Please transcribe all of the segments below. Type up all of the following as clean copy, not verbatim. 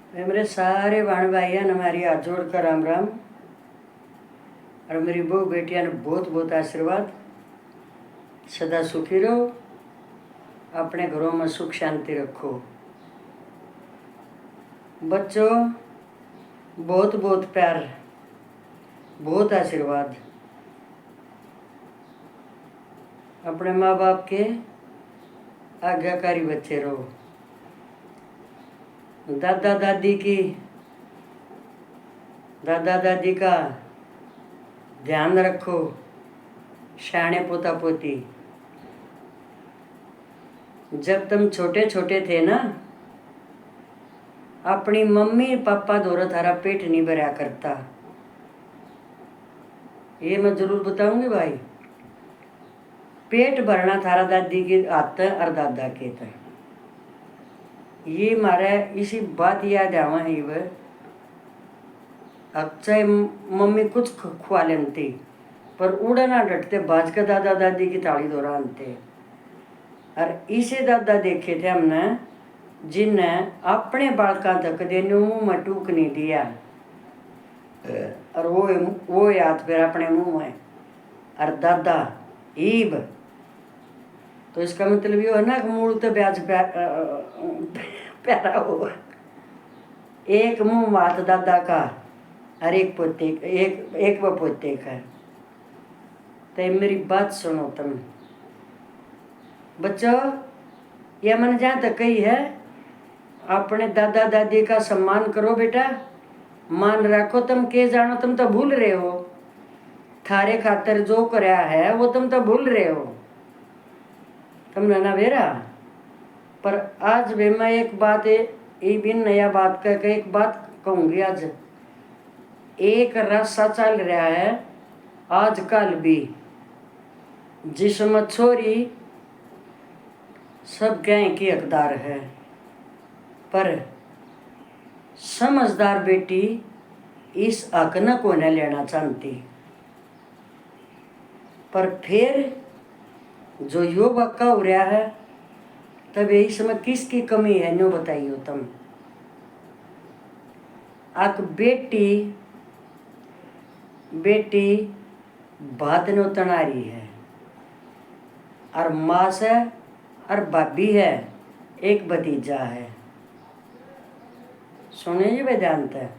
मेरे सारे बहन भाइयों ने हमारी हाथ जोड़कर राम राम। और मेरी बहू बेटियां ने बहुत बहुत आशीर्वाद। सदा सुखी रहो, अपने घरों में सुख शांति रखो। बच्चों, बहुत बहुत प्यार, बहुत आशीर्वाद। अपने माँ बाप के आज्ञाकारी बच्चे रहो। दादा दादी का ध्यान रखो। शाणे पोता पोती, जब तुम छोटे छोटे थे ना, अपनी मम्मी पापा द्वारा थारा पेट नहीं भरा करता। ये मैं जरूर बताऊंगी भाई। पेट भरना थारा दादी के हाथ और दादा के था। ये मारे इसी बात याद आवा है वह। अब चाहे मम्मी कुछ खुआ लेती, पर उड़ा ना डटते बाज के दादा दादी की ताली दौरानते। और इसे दादा देखे थे हमने, जिनने अपने बालका तक देने मुँह में टूक नहीं दिया, और वो याद फिर अपने मुँह में। और दादा ईब, तो इसका मतलब ये है ना कि मूल तो ब्याज प्यारा हो। एक मुँह मात दादा का और एक पोते एक वो पोते का। तो मेरी बात सुनो तुम बच्चों। यह मन जहाँ तक कही है, अपने दादा दादी का सम्मान करो बेटा। मान रखो, तुम के जानो, तुम तो भूल रहे हो। थारे खातर जो कराया है वो तुम तो भूल रहे हो। तुमने ना बेरा, पर आज भी मैं एक बात ये भी नया बात कह के एक बात कहूँगी। आज एक रास्ता चल रहा है आजकल भी, जिसमें छोरी सब गए की हकदार है, पर समझदार बेटी इस हक न को न लेना चाहती। पर फिर जो यो बक्का हो रहा है, तब इसमें किसकी कमी है नो बताइयो तुम। आक बेटी बात नो तनारी है, और माँ से और भाभी है, एक भतीजा है। सुने जी वेदांत है।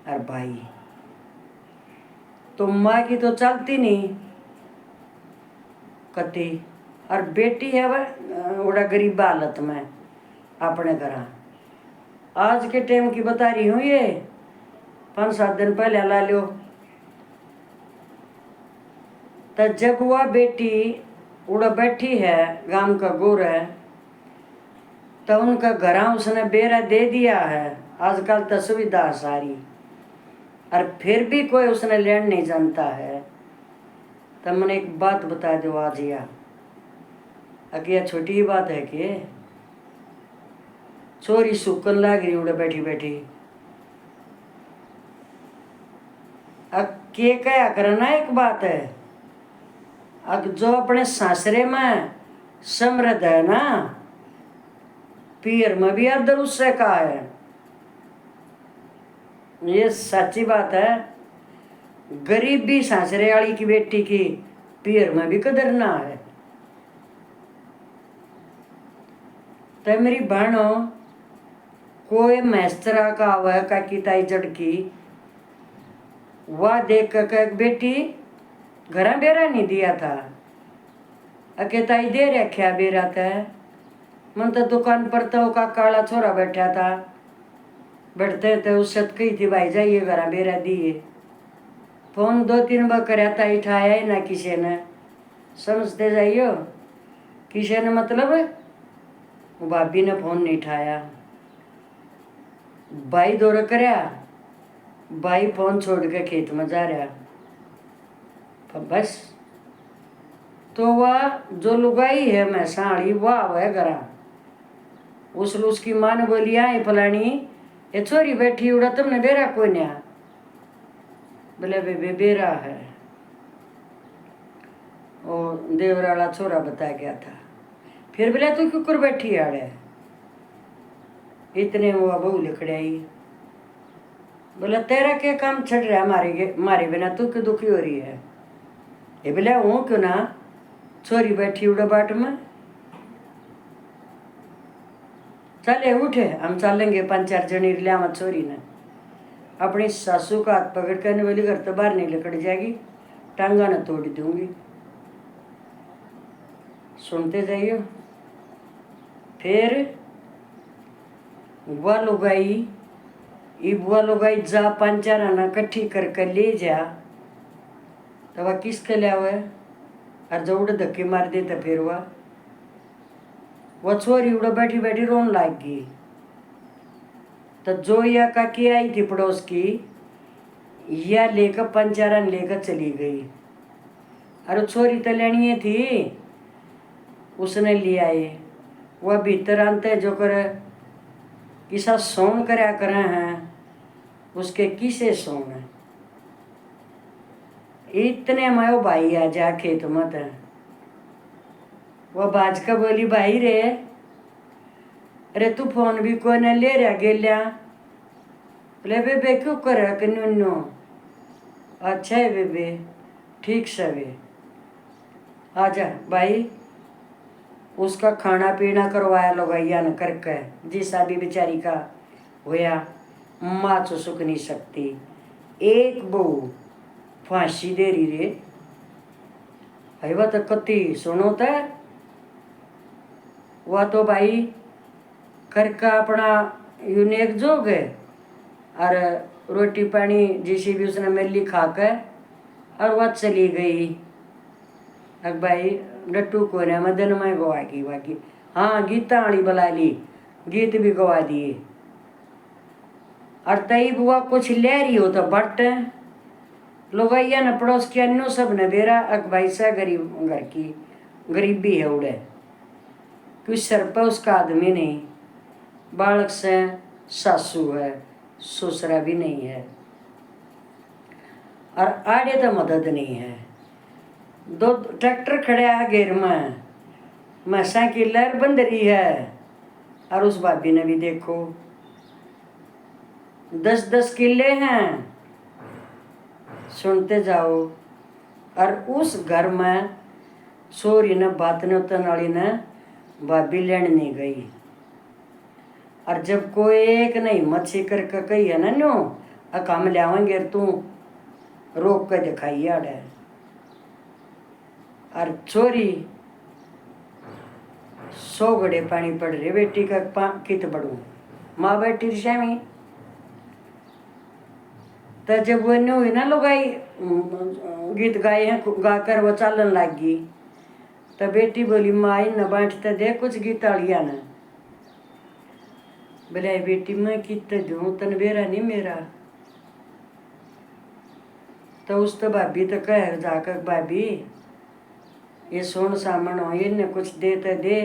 और भाई तो माँ की तो चलती नहीं कति, और बेटी है वह उड़ा गरीब हालत में अपने घर। आज के टाइम की बता रही हूँ, ये 5-7 दिन पहले ला लो। तो जब वह बेटी उड़ा बैठी है गांव का गोर है, तो उनका घर उसने बेरा दे दिया है। आजकल तो सुविधा सारी, और फिर भी कोई उसने लेन नहीं जानता है। तो मैंने एक बात बता दो आज या अकिया छोटी बात है कि चोरी सुकन लाग रही उड़े बैठी बैठी। अब के क्या करना, एक बात है। अब जो अपने सासरे में समृद्ध है ना, पीर में भी अदर उससे कहा है। ये सच्ची बात है। गरीब भी सासरे वाली की बेटी की पीर में भी कदर ना है। तो मेरी बहनों, कोई मैस्त्रा का हुआ का की ताई जड़की वह देख कर बेटी घर बेरा नहीं दिया था, अकेताई दे रख्या बेरा था। मन तो दुकान पर तो का काला छोरा बैठा था, बैठते थे उससे कही थी भाई जाइए घर बेरा दिए। फोन 2-3 बार कराया था, उठाया ही ना किसी ने। समझते जाइयो, किसी ने मतलब भाभी ने फोन नहीं उठाया। भाई दौरा कराया, भाई फोन छोड़ के खेत में जा रहा। बस तो वह जो लुगाई है मैं साड़ी वह वह करा। उसकी माँ ने बोली आई फलानी ये छोरी बैठी उड़ा तुमने बेरा कोई नहीं। बोले बेबे बेरा है, और देवरा वाला छोरा बता गया था। फिर बोले तू क्यों कर बैठी आड़े। इतने में वह बहू लिखड़ाई, बोला तेरा क्या काम छड़ रहा है मारे बिना, तू क्यों दुखी हो रही है? ये बोला हूँ क्यों ना, छोरी बैठी उड़ा बाट में, चले उठे हम चलेंगे 5-4 जनी लिया मत। छोरी ने अपनी सासू का हाथ पकड़ कर बोली घर तो बाहर नहीं निकल जाएगी, टांगा न तोड़ दूंगी। सुनते जाइयो। फिर वह लुगाई वह लुगाई जा 5-4 आना इकट्ठी करके ले जा, तो वह किसके लिया हुआ है? और जो उड़े धक्के मार दे तो फिर वह छोरी उड़ा बैठी बैठी रोन लाग गई। तो जो या काकी आई थी पड़ोस की, या लेकर 5-4 आन लेकर चली गई। अरे छोरी तो लेनी थी, उसने ले आए। वह भीतर आनते जो कर किसा सोन करया करे हैं, उसके किसे सोन है। इतने में वो भाई आ जा खेत मत, वह बाज का बोली भाई रे, अरे तू फोन भी को न ले रहा गेलिया, बोले बेबे क्यों कर कन्नो, अच्छा है बेबे ठीक सवे, आजा भाई। उसका खाना पीना करवाया लोगैया न करके, जिसा भी बेचारी का होया, माँ तो सुख नहीं सकती। एक बहू फांसी दे रही रे, भाई वह तो कति सुनो तो वह तो भाई करका अपना यूनेक जोग है, और रोटी पानी जिसी भी उसने मिली खा कर और वह चली गई। अब भाई डट्टू को ने मदन में गवा की बाकी, हाँ गीता वाली बुला ली, गीत भी गवा दिए। और तई बुआ कुछ ले रही हो तो बट लोगैया न पड़ोस के अन्नो सब न बेरा, अक भाई सा गरीब घर की गरीबी है उड़े, कुछ सर पर उसका आदमी नहीं, बालक से सासू है, ससुरा भी नहीं है, और आड़े तो मदद नहीं है। 2 ट्रैक्टर खड़े है घेर में, मसा की लहर बंद रही है, और उस भाभी ने भी देखो 10-10 किले हैं। सुनते जाओ। और उस घर में सोरी ने बात ने उतन वाली ने भाभी लेने नहीं गई, और जब कोई एक नहीं मच्छी करके कही है ना नो हम लियावेंगे, तू रोक के दिखाई आड़े। और छोरी 100 घड़े पानी पड़ रहे, बेटी का कित बढ़ू, माँ बैठी श्यामी। तो जब वो नहीं हुई ना लुगाई गीत गाए हैं गाकर वो चालन लग गई, तो बेटी बोली माँ न बांटते दे कुछ गीत आलिया न, बोले बेटी मैं कितने दूँ तन बेरा नहीं मेरा। तो उस तो भाभी तो कह जाकर भाभी ये सोन सामन हो ये कुछ दे तो दे,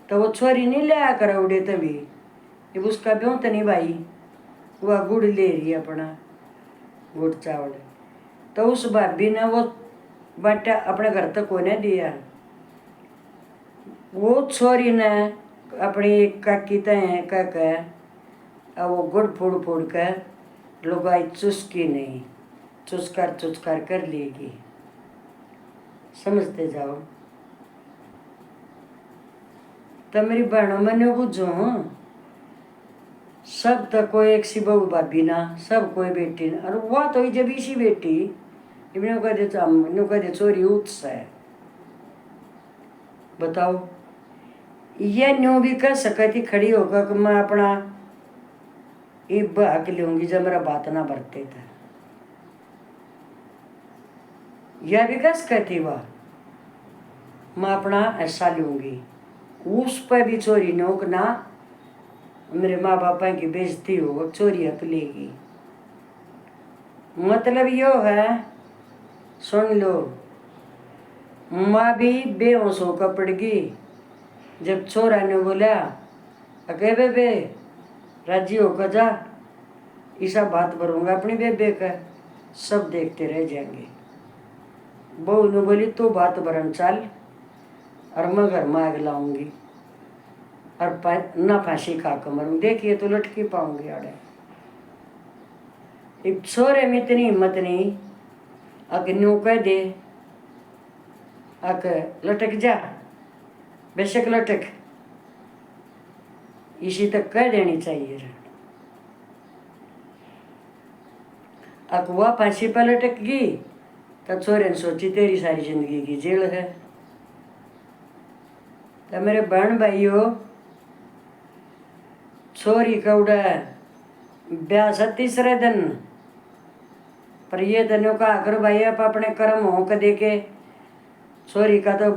तो वो छोरी नहीं लिया कर उड़े तभी, ये उसका ब्यों तो नहीं भाई, वह गुड़ ले रही अपना गुड़ चावल। तो उस भाभी ने वो बाटा अपने घर तक को ने दिया, वो छोरी ने अपनी काकी तय कह वो गुड़ फोड़ फोड़ कर लुगाई चुस्की नहीं, चुस्कार कर लेगी। समझते जाओ। तो मेरी बहनों मैंने बुझो सब तक कोई एक सी बहू भाभी ना, सब कोई बेटी ना, और वह तो जब इसी बेटी इन्हों कह दे चोरी उत्स है। बताओ ये न्यू भी कह सकती खड़ी होकर कि मैं अपना ये हक लूंगी जब मेरा बात ना बरते था, यह भी कह सकती वह मैं अपना ऐसा लूंगी, उस पर भी चोरी नोक ना मेरे माँ बापा की बेइज्जती हो चोरी हक लेगी। मतलब यो है, सुन लो, माँ भी बेहोश होकर पड़ गई जब छोरा ने बोला अके बेबे राजी होकर जा, ऐसा बात भरूंगा अपनी बेबे का, सब देखते रह जाएंगे। बहू ने बोली तू बात भरन चाल और मैं घर में आग लाऊंगी। और ना फांसी खा कर मरूं। देखिए तो लटकी पाऊंगी आड़े। एक छोरे में इतनी हिम्मत नहीं अक न्यू कह दे अक लटक जा, बेशक लटक, इसी तक कह देनी चाहिए। अक वह फांसी पर लटक गई तो छोरे ने सोची तेरी सारी जिंदगी की जेल है। तो मेरे बहन भाइयों, छोरी का उड़ा ब्याह 37 दिन, पर ये तनों का अगर भाई आप अपने कर्म हो के देखे, छोरी का तो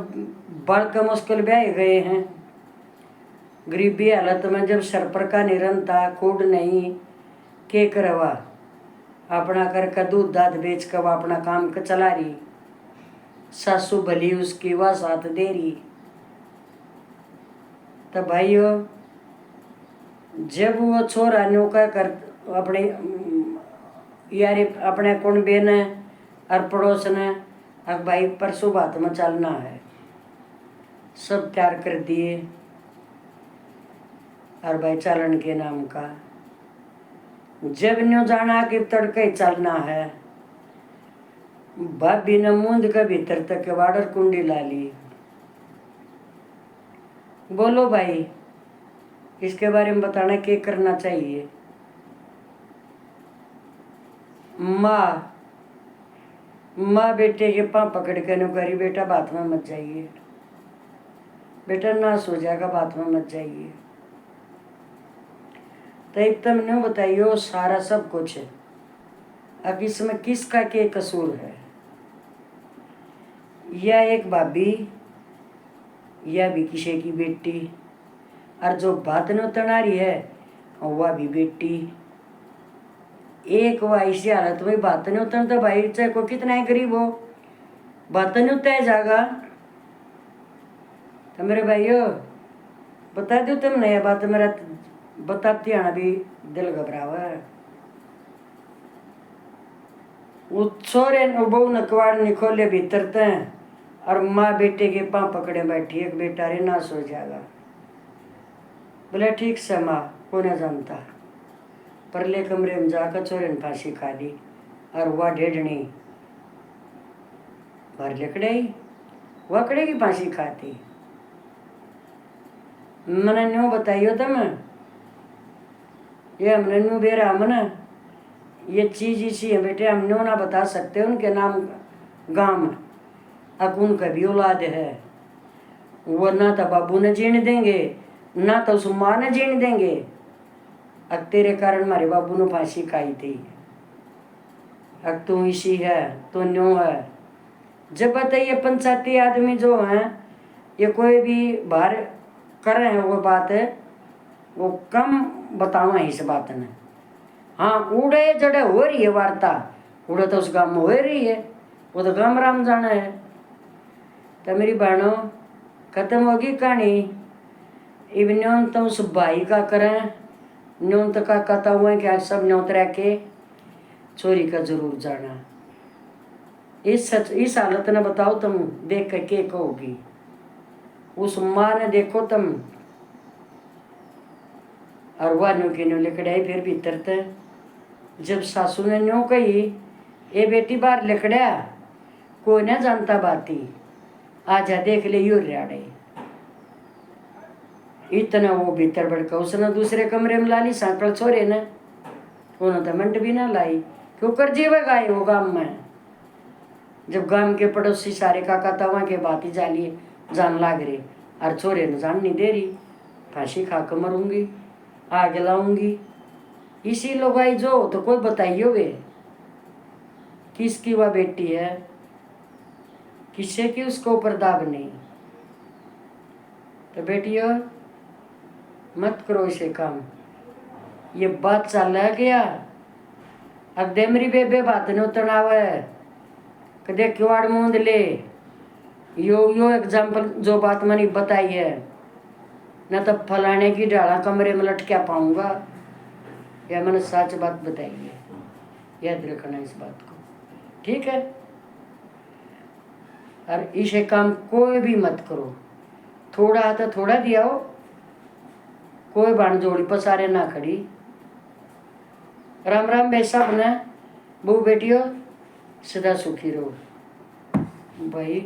बड़ मुश्किल ब्याह गए हैं। गरीबी हालत में जब सर पर का निरन था, कूड़ नहीं के करवा, अपना करके दूध दाद बेच कर वह अपना काम का चला रही। सासू भली उसकी वह साथ दे रही। तो भाइयों, जब वो छोरा नौका कर अपने यार अपने कुंबे ने और पड़ोस ने अब भाई परसों बात में चलना है, सब तैयार कर दिए और भाई चालन के नाम का जब न्यू जाना कि तड़के चलना है, भाभी ने मूंद के भीतर तक वाडर कुंडी ला ली। बोलो भाई, इसके बारे में बताना क्या करना चाहिए। माँ बेटे के पाँव पकड़ के नो करी, बेटा बात में मत जाइए, बेटा ना सो जाएगा, बात में मत जाइए। तो एक तुम न्यू बताइयो सारा सब कुछ है, अब इसमें किसका क्या कसूर है। या एक भाभी या भी किसी की बेटी, और जो बात न तना रही है वह भी बेटी। एक वाइसी हालत में बात नहीं उतर तो भाई चाहे को कितना ही गरीब हो, बात नहीं उतर जाएगा। तो मेरे भाइयों बता दो तुम नया बात, मेरा बताती आना भी दिल घबरावा है। वो छोरे बहु न कवाड़ नहीं खोले भीतर ते, और माँ बेटे के पाँव पकड़े बैठी, एक बेटा रे ना सो जाएगा। बोले ठीक से माँ, को न जानता, परले कमरे में जाकर छोरे ने फांसी खा दी। और वह ढेढ़नी भर लकड़े वह कड़े की फांसी खाती। मैंने न्यू बताइयो तुम, ये हमने न्यू बेरा मना ये चीज इसी है बेटे, हम न्यू ना बता सकते उनके नाम गांव, अब उनका भी औलाद है, वो ना तो बाबू ने जीने देंगे ना तो उस माँ ने जीने देंगे। अब तेरे कारण हमारे बाबू ने फांसी खाई थी, अब तू इसी है तो न्यू है। जब बताइए पंचायती आदमी जो हैं ये कोई भी बाहर कर रहे हैं वो बात है, वो कम बतावा इस बात ने। हाँ उड़े जड़े हो रही है वार्ता, उड़े तो उस गाँव में हो रही है, वो तो गाँव राम जाना है। तो मेरी बहनों खत्म होगी कहानी। इब न्योन तो उस भाई का करें, न्योन तो का कहता हुआ है कि सब न्योत रह के चोरी का जरूर जाना। इस हालत ने बताओ तुम देख कर के कहोगी। उस माँ ने देखो तुम, और वह न्यू की न्यू लिकड़ाई फिर भीतर थे। जब सासू ने न्यू कही ए बेटी बाहर लिकड़ा, कोई ना जानता बाती, आजा देख ले यू रियाड़े। इतना वो भीतर भड़का, उसने दूसरे कमरे में ला ली सांकल छोरे ने, उन्होंने तो मंट भी ना लाई, क्यों कर जीवे गाय वो गाँव में। जब गांव के पड़ोसी सारे काका तवा के बात ही जाली जान लाग रही, और छोरे ने जान नहीं दे रही, फांसी खा कर मरूंगी, आग लाऊंगी। इसी लोग आई जो तो कोई बताइयो वे किसकी वह बेटी है, किससे की उसको ऊपर दाब नहीं। तो बेटियों मत करो इसे काम, ये बात चल गया। अब दे मेरी बेबे बात नहीं तनाव है, कदे किवाड़ मूंद ले, यो एग्जाम्पल जो बात मैंने बताई है, न तो फलाने की डाला कमरे में लटका पाऊंगा, या मैंने सच बात बताई है, याद रखना इस बात को, ठीक है। और इसे काम कोई भी मत करो, थोड़ा तो थोड़ा दिया हो, कोई बाण जोड़ी पसारे ना खड़ी। राम राम बेसा बने बहू बेटियो, सदा सुखी रहो भाई।